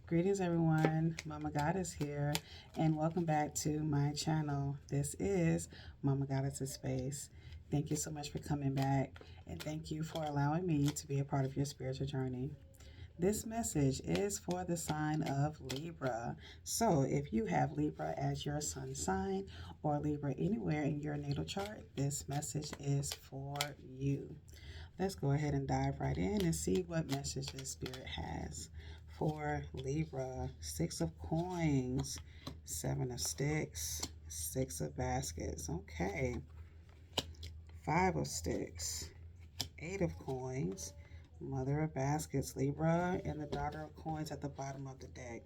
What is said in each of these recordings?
Greetings, everyone. Mama Goddess here, and welcome back to my channel. This is Mama Goddess's Space. Thank you so much for coming back, and thank you for allowing me to be a part of your spiritual journey. This message is for the sign of Libra. So, if you have Libra as your sun sign or Libra anywhere in your natal chart, this message is for you. Let's go ahead and dive right in and see what messages Spirit has for Libra. Six of Coins, Seven of Sticks, Six of Baskets. Okay. Five of Sticks, Eight of Coins, Mother of Baskets, Libra, and the Daughter of Coins at the bottom of the deck.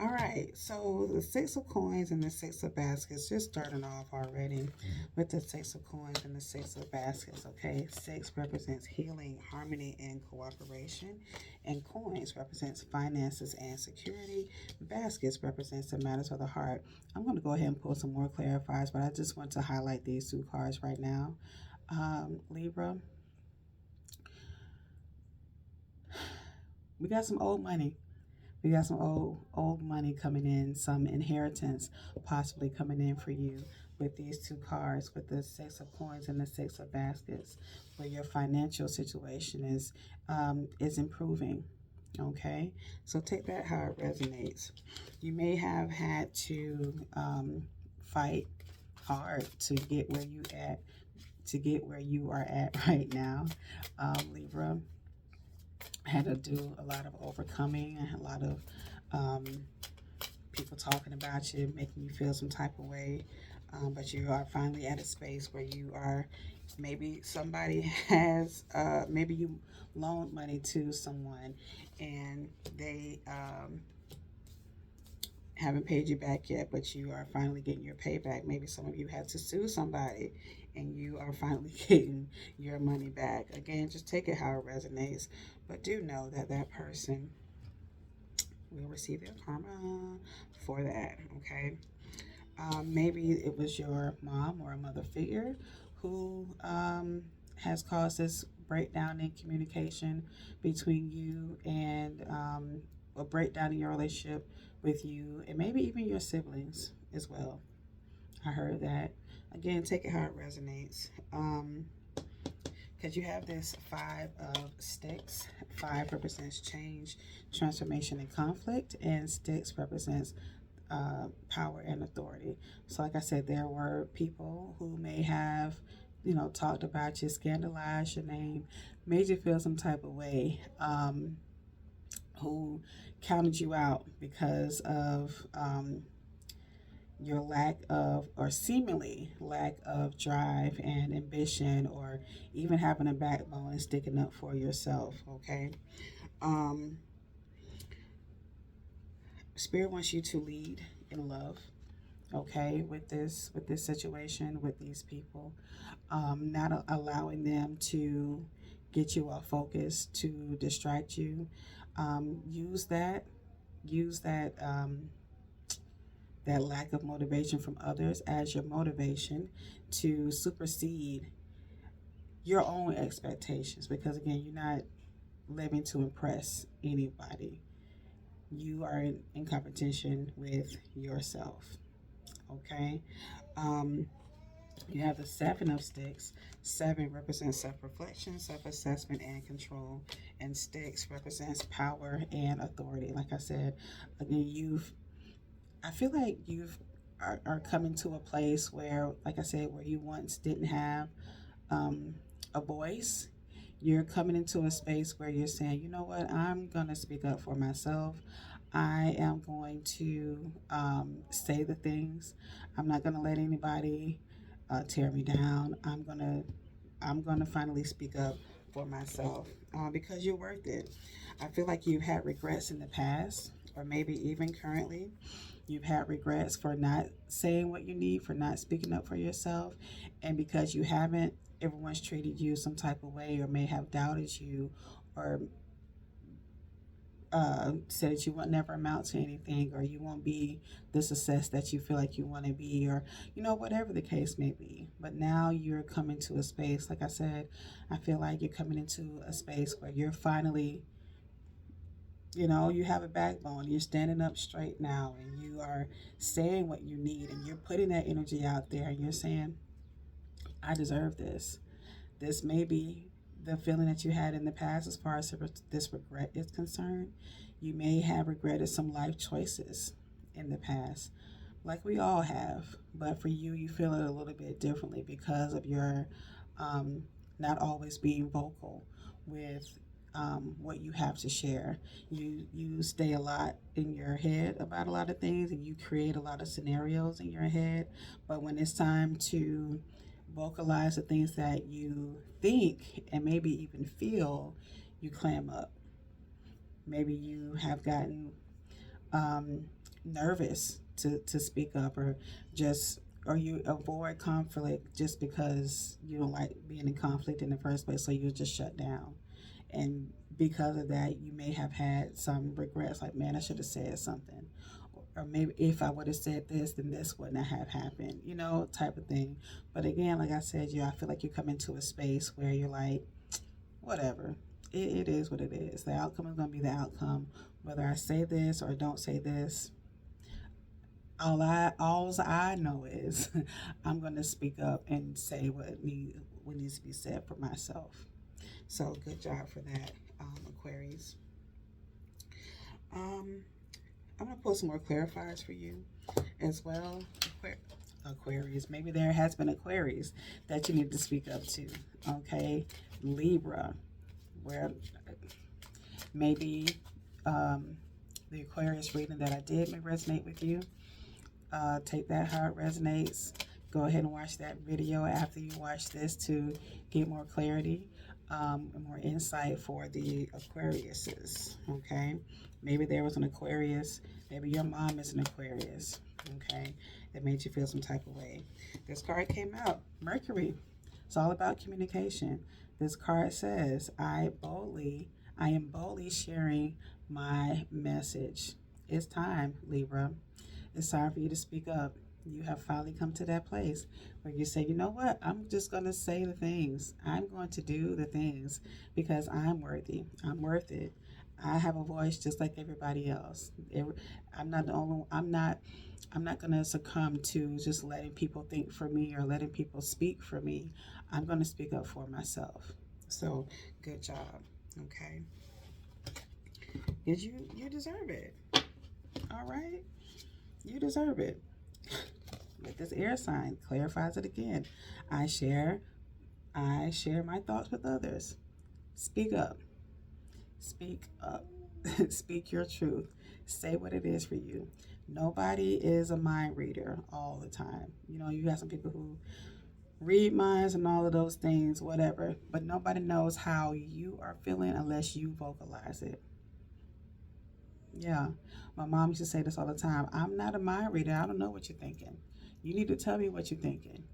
All right, so the Six of Coins and the Six of Baskets, just starting off already with the Six of Coins and the Six of Baskets, okay? Six represents healing, harmony, and cooperation, and coins represents finances and security. Baskets represents the matters of the heart. I'm going to go ahead and pull some more clarifiers, but I just want to highlight these two cards right now. Libra, we got some old money. We got some old money coming in, some inheritance possibly coming in for you with these two cards, with the Six of Coins and the Six of Baskets, where your financial situation is improving. Okay, so take that how it resonates. You may have had to fight hard to get where you are at right now, Libra. Had to do a lot of overcoming and a lot of um, people talking about you, making you feel some type of way. But you are finally at a space where you are, maybe somebody has, maybe you loaned money to someone and they haven't paid you back yet, but you are finally getting your payback. Maybe some of you had to sue somebody and you are finally getting your money back. Again, just take it how it resonates, but do know that that person will receive their karma for that, okay? Maybe it was your mom or a mother figure who has caused this breakdown in communication between you and a breakdown in your relationship with you and maybe even your siblings as well. I heard that. Again, take it how it resonates. Because you have this Five of Sticks. Five represents change, transformation, and conflict, and Sticks represents power and authority. So, like I said, there were people who may have, talked about you, scandalized your name, made you feel some type of way, who counted you out because of your lack of, or seemingly lack of drive and ambition, or even having a backbone and sticking up for yourself. Okay. Um, Spirit wants you to lead in love, okay, with this situation, with these people, not allowing them to get you off focus, to distract you. Use that that lack of motivation from others as your motivation to supersede your own expectations, because again, you're not living to impress anybody. You are in competition with yourself. Okay. um, You have the Seven of Sticks. Seven represents self-reflection, self-assessment, and control. And Sticks represents power and authority. Like I said, again, I feel like are coming to a place where, like I said, where you once didn't have um, a voice. You're coming into a space where you're saying, you know what, I'm going to speak up for myself. I am going to say the things. I'm not going to let anybody tear me down. I'm gonna finally speak up for myself because you're worth it. I feel like you've had regrets in the past, or maybe even currently. You've had regrets for not saying what you need, for not speaking up for yourself, and because you haven't, everyone's treated you some type of way, or may have doubted you, or said that you will never amount to anything, or you won't be the success that you feel like you want to be, or whatever the case may be. But now you're coming to a space, like I said, I feel like you're coming into a space where you're finally You know, you have a backbone. You're standing up straight now, and you are saying what you need, and you're putting that energy out there, and you're saying, I deserve this. This may be the feeling that you had in the past as far as this regret is concerned. You may have regretted some life choices in the past, like we all have. But for you, you feel it a little bit differently because of your um, not always being vocal with what you have to share. You stay a lot in your head about a lot of things, and you create a lot of scenarios in your head. But when it's time to vocalize the things that you think and maybe even feel, you clam up. Maybe you have gotten um, nervous to speak up, or just or you avoid conflict just because you don't like being in conflict in the first place, so you just shut down. And because of that, you may have had some regrets, like, man, I should have said something, or maybe if I would have said this, then this wouldn't have happened, type of thing. But again, like I said, I feel like you come into a space where you're like, whatever, it is what it is. The outcome is going to be the outcome, whether I say this or don't say this. All I know is I'm going to speak up and say what needs to be said for myself. So good job for that, Aquarius. Um, I'm going to pull some more clarifiers for you as well. Aquarius. Maybe there has been Aquarius that you need to speak up to. Okay, Libra, where maybe the Aquarius reading that I did may resonate with you. Take that how it resonates. Go ahead and watch that video after you watch this to get more clarity and more insight for the Aquariuses. Okay, maybe there was an Aquarius. Maybe your mom is an Aquarius. Okay, it made you feel some type of way. This card came out, Mercury. It's all about communication. This card says, I am boldly sharing my message. It's time, Libra. It's time for you to speak up. You have finally come to that place where you say, you know what? I'm just going to say the things. I'm going to do the things because I'm worthy. I'm worth it. I have a voice just like everybody else. I'm not the only. I'm not going to succumb to just letting people think for me or letting people speak for me. I'm going to speak up for myself. So, good job. Okay. Because you deserve it. All right. You deserve it. With this air sign, clarifies it again. I share my thoughts with others. Speak up. Speak up. Speak your truth. Say what it is for you. Nobody is a mind reader all the time. You have some people who read minds and all of those things, whatever, but nobody knows how you are feeling unless you vocalize it. Yeah, my mom used to say this all the time. I'm not a mind reader. I don't know what you're thinking. You need to tell me what you're thinking.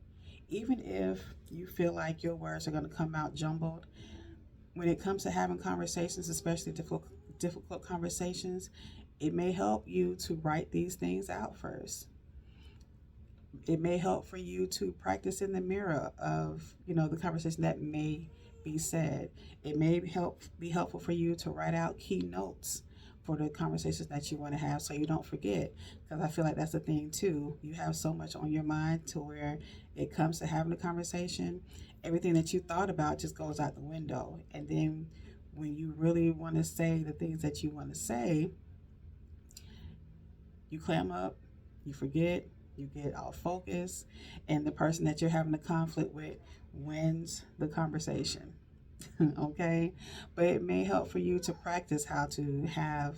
Even if you feel like your words are going to come out jumbled, when it comes to having conversations, especially difficult conversations, it may help you to write these things out first. It may help for you to practice in the mirror of, the conversation that may be said. It may be helpful for you to write out key notes for the conversations that you want to have so you don't forget. Because I feel like that's the thing too. You have so much on your mind to where it comes to having a conversation, everything that you thought about just goes out the window. And then when you really want to say the things that you want to say, you clam up, you forget, you get off focus, and the person that you're having a conflict with wins the conversation. Okay, but it may help for you to practice how to have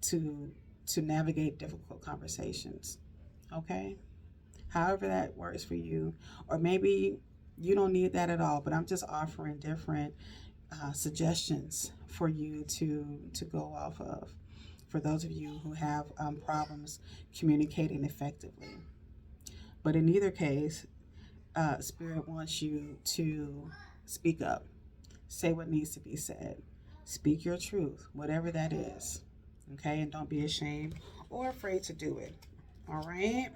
to navigate difficult conversations. Okay, however that works for you, or maybe you don't need that at all, but I'm just offering different suggestions for you to go off of, for those of you who have problems communicating effectively. But in either case, Spirit wants you to speak up. Say what needs to be said. Speak your truth, whatever that is. Okay? And don't be ashamed or afraid to do it. All right?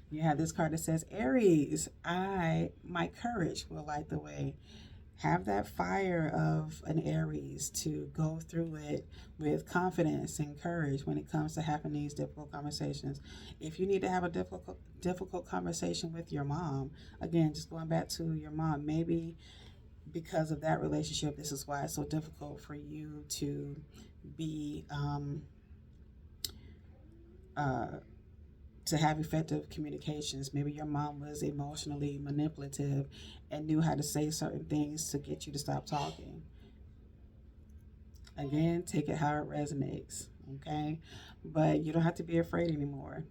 You have this card that says, Aries, my courage will light the way. Have that fire of an Aries to go through it with confidence and courage when it comes to having these difficult conversations. If you need to have a difficult conversation with your mom, again, just going back to your mom, maybe because of that relationship, this is why it's so difficult for you to be uh, to have effective communications. Maybe your mom was emotionally manipulative and knew how to say certain things to get you to stop talking. Again, take it how it resonates, okay? But you don't have to be afraid anymore.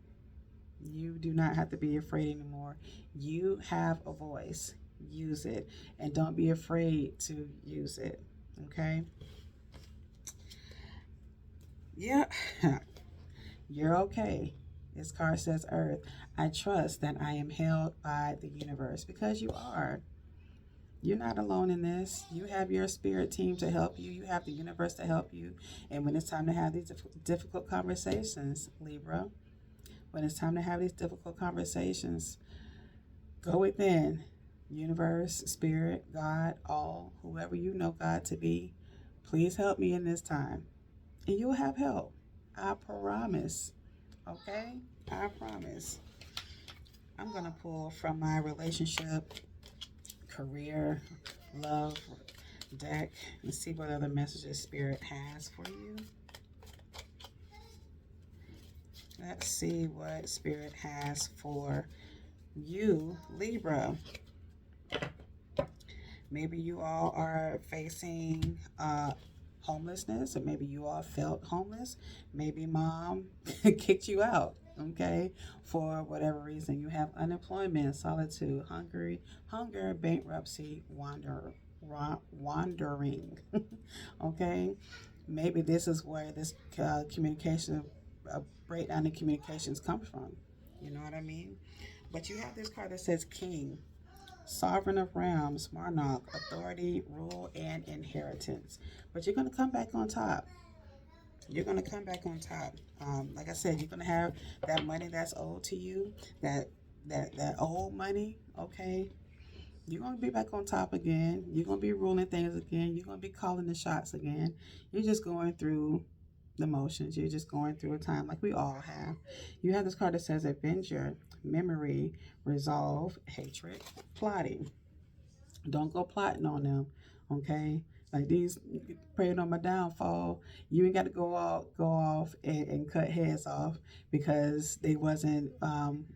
You do not have to be afraid anymore. You have a voice. Use it. And don't be afraid to use it, okay? Yeah, you're okay. This card says Earth. I trust that I am held by the universe, because you are. You're not alone in this. You have your spirit team to help you. You have the universe to help you. And when it's time to have these difficult conversations, Libra, when it's time to have these difficult conversations, go within. Universe, spirit, God, all, whoever you know God to be, please help me in this time. And you'll have help. I promise. Okay? I promise. I'm going to pull from my relationship, career, love deck and see what other messages Spirit has for you. Let's see what Spirit has for you, Libra. Maybe you all are facing homelessness, or maybe you all felt homeless. Maybe mom kicked you out, okay, for whatever reason. You have unemployment, solitude, hunger, bankruptcy, wandering, okay. Maybe this is where this communication, breakdown in communications comes from. You know what I mean? But you have this card that says King. Sovereign of realms, monarch, authority, rule, and inheritance. But you're going to come back on top. You're going to come back on top. Like I said, you're going to have that money that's owed to you, that old money, okay? You're going to be back on top again. You're going to be ruling things again. You're going to be calling the shots again. You're just going through the motions. You're just going through a time like we all have. You have this card that says adventure, memory, resolve, hatred, plotting. Don't go plotting on them, okay? Like these praying on my downfall, you ain't got to go off and cut heads off because they wasn't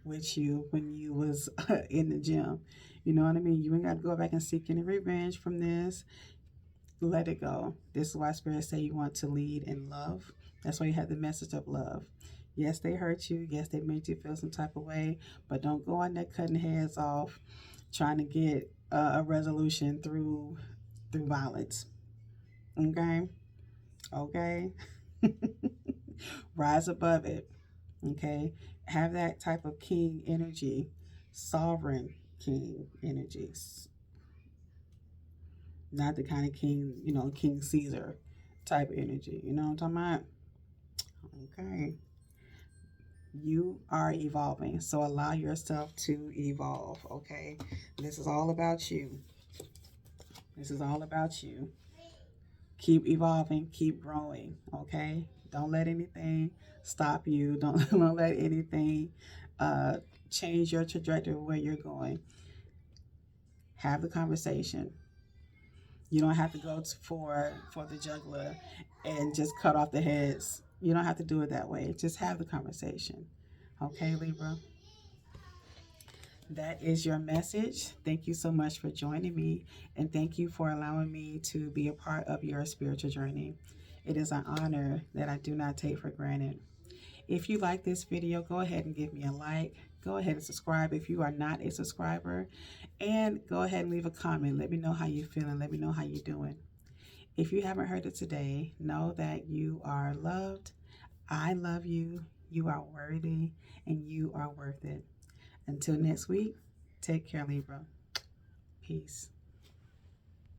with you when you was in the gym. You know what I mean? You ain't got to go back and seek any revenge from this. Let it go. This is why Spirit say you want to lead in love. That's why you have the message of love. Yes, they hurt you. Yes, they made you feel some type of way, but don't go on there cutting heads off, trying to get a resolution through violence. Okay, okay. Rise above it. Okay, have that type of king energy, sovereign king energies, not the kind of king, King Caesar type energy. You know what I'm talking about? Okay. You are evolving, so allow yourself to evolve, okay? This is all about you. This is all about you. Keep evolving, keep growing, okay? Don't let anything stop you. Don't let anything change your trajectory of where you're going. Have the conversation. You don't have to go for the juggler and just cut off the heads. You don't have to do it that way. Just have the conversation. Okay, Libra? That is your message. Thank you so much for joining me, and thank you for allowing me to be a part of your spiritual journey. It is an honor that I do not take for granted. If you like this video, go ahead and give me a like. Go ahead and subscribe if you are not a subscriber, and go ahead and leave a comment. Let me know how you're feeling. Let me know how you're doing. If you haven't heard it today, know that you are loved. I love you. You are worthy, and you are worth it. Until next week, take care, Libra. Peace.